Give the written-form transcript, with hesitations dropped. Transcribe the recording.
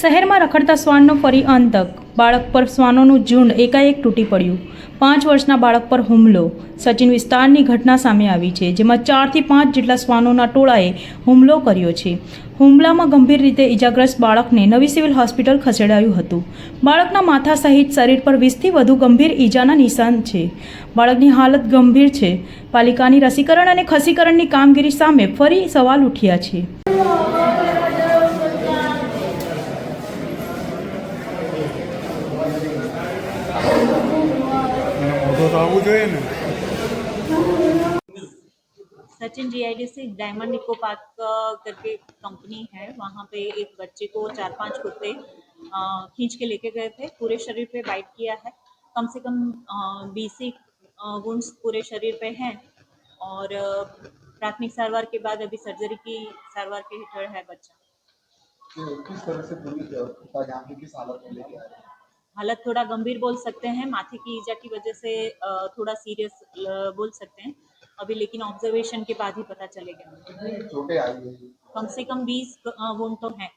શહેરમાં રખડતા શ્વાનનો ફરી આતંક. બાળક પર શ્વાનોનું ઝુંડ એકાએક તૂટી પડ્યું. 5 વર્ષના બાળક પર હુમલો. સચિન વિસ્તારની ઘટના સામે આવી છે, જેમાં 4 થી 5 જેટલા શ્વાનોના ટોળાએ હુમલો કર્યો છે. હુમલામાં ગંભીર રીતે ઇજાગ્રસ્ત બાળકને નવી સિવિલ હોસ્પિટલ ખસેડાયું હતું. બાળકના માથા સહિત શરીર પર 20 થી વધુ ગંભીર ઇજાના નિશાન છે. બાળકની હાલત ગંભીર છે. પાલિકાની રસીકરણ અને ખસીકરણની કામગીરી સામે ફરી સવાલ ઉઠ્યા છે. Sachin GIDC diamond eco park करके कंपनी है। वहाँ पे एक बच्चे को 4-5 कुत्ते खींच के लेके गए थे। पूरे शरीर पे बाइट किया है। कम से कम 20 वुंड्स पूरे शरीर पे हैं और प्राथमिक सारवार के बाद अभी सर्जरी की सारवार के हेठड़ है बच्चा। किस तरह से पूरी किस हालत में लेके आ रहे हैं? हालत थोड़ा गंभीर बोल सकते हैं, माथे की ईजा की वजह से थोड़ा सीरियस बोल सकते हैं अभी, लेकिन ऑब्जर्वेशन के बाद ही पता चलेगा। कितनी चोटें आई है? कम से कम 20 वुंड तो हैं।